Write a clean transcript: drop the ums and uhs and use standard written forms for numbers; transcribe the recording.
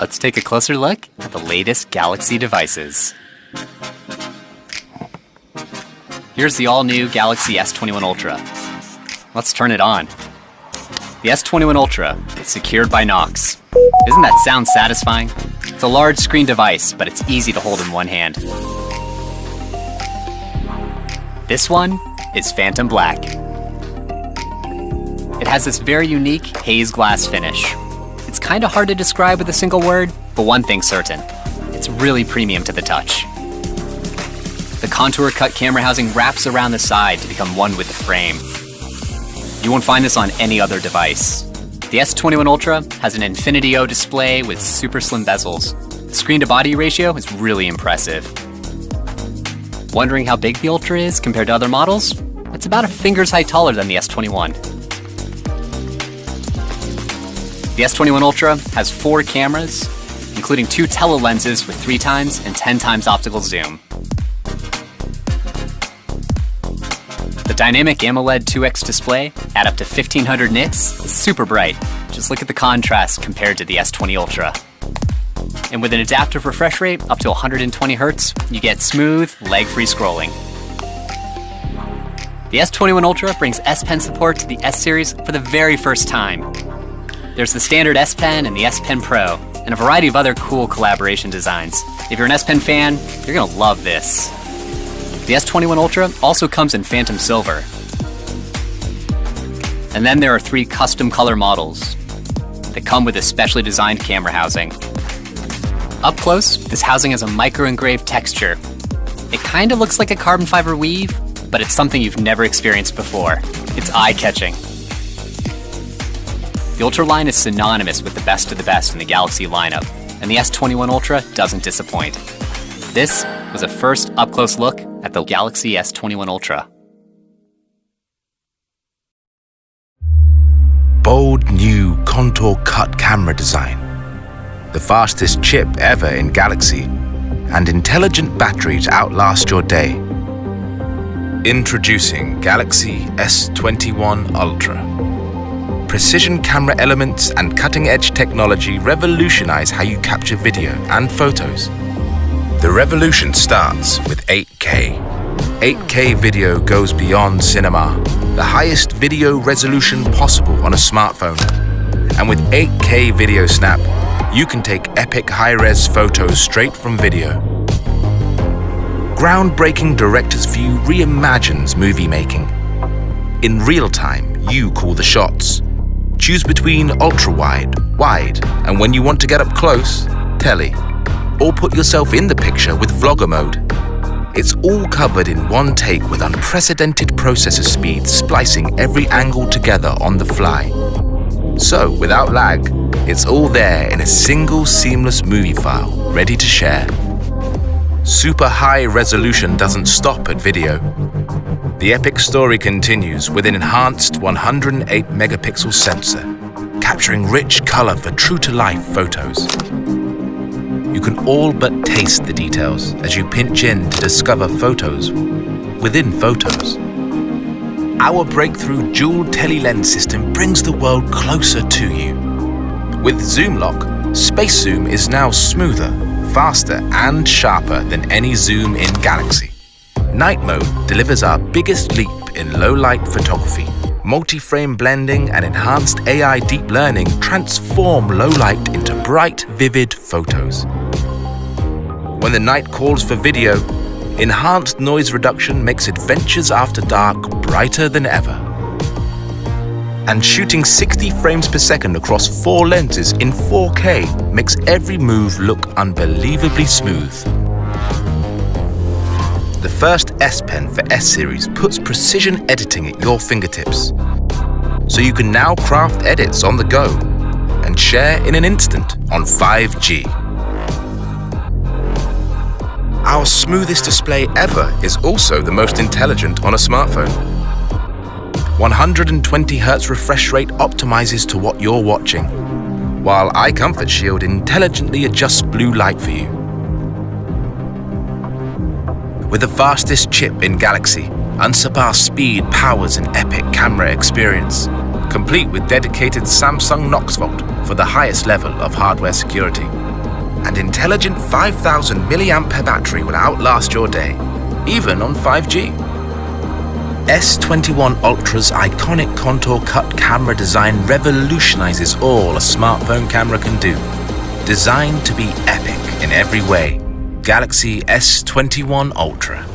let's take a closer look at the latest Galaxy devices. Here's the all-new Galaxy S21 Ultra. Let's turn it on. The S21 Ultra is secured by Knox. Isn't that sound satisfying? It's a large screen device, but it's easy to hold in one hand. This one is Phantom Black. It has this very unique haze glass finish. It's kind of hard to describe with a single word, but one thing's certain. It's really premium to the touch. The contour cut camera housing wraps around the side to become one with the frame. You won't find this on any other device. The S21 Ultra has an Infinity O display with super slim bezels. The screen-to-body ratio is really impressive. Wondering how big the Ultra is compared to other models? It's about a finger's height taller than the S21. The S21 Ultra has 4 cameras, including 2 tele-lenses with 3x and 10x optical zoom. The dynamic AMOLED 2X display at up to 1500 nits is super bright. Just look at the contrast compared to the S20 Ultra. And with an adaptive refresh rate up to 120 Hz, you get smooth, lag-free scrolling. The S21 Ultra brings S Pen support to the S series for the very first time. There's the standard S Pen and the S Pen Pro, and a variety of other cool collaboration designs. If you're an S Pen fan, you're gonna love this. The S21 Ultra also comes in Phantom Silver. And then there are 3 custom color models that come with a specially designed camera housing. Up close, this housing has a micro-engraved texture. It kind of looks like a carbon fiber weave, but it's something you've never experienced before. It's eye-catching. The Ultra line is synonymous with the best of the best in the Galaxy lineup, and the S21 Ultra doesn't disappoint. This was a first up-close look at the Galaxy S21 Ultra. Bold new contour-cut camera design, the fastest chip ever in Galaxy, and intelligent battery to outlast your day. Introducing Galaxy S21 Ultra. Precision camera elements and cutting-edge technology revolutionize how you capture video and photos. The revolution starts with 8K. 8K video goes beyond cinema, the highest video resolution possible on a smartphone. And with 8K Video Snap, you can take epic high-res photos straight from video. Groundbreaking Director's View reimagines movie making. In real time, you call the shots. Choose between ultra-wide, wide, and when you want to get up close, tele. Or put yourself in the picture with vlogger mode. It's all covered in one take with unprecedented processor speed, splicing every angle together on the fly. So, without lag, it's all there in a single seamless movie file, ready to share. Super high resolution doesn't stop at video. The epic story continues with an enhanced 108 megapixel sensor, capturing rich color for true-to-life photos. You can all but taste the details as you pinch in to discover photos within photos. Our breakthrough dual tele-lens system brings the world closer to you. With Zoom Lock, Space Zoom is now smoother, faster, and sharper than any zoom in Galaxy. Night Mode delivers our biggest leap in low-light photography. Multi-frame blending and enhanced AI deep learning transform low light into bright, vivid photos. When the night calls for video, enhanced noise reduction makes adventures after dark brighter than ever. And shooting 60 frames per second across 4 lenses in 4K makes every move look unbelievably smooth. The first S Pen for S series puts precision editing at your fingertips. So you can now craft edits on the go and share in an instant on 5G. Our smoothest display ever is also the most intelligent on a smartphone. 120 Hz refresh rate optimizes to what you're watching, while Eye Comfort Shield intelligently adjusts blue light for you. With the fastest chip in Galaxy, unsurpassed speed powers an epic camera experience, complete with dedicated Samsung Knox Vault for the highest level of hardware security. and intelligent 5000 milliamp battery will outlast your day, even on 5G. S21 Ultra's iconic contour cut camera design revolutionizes all a smartphone camera can do. Designed to be epic in every way, Galaxy S21 Ultra.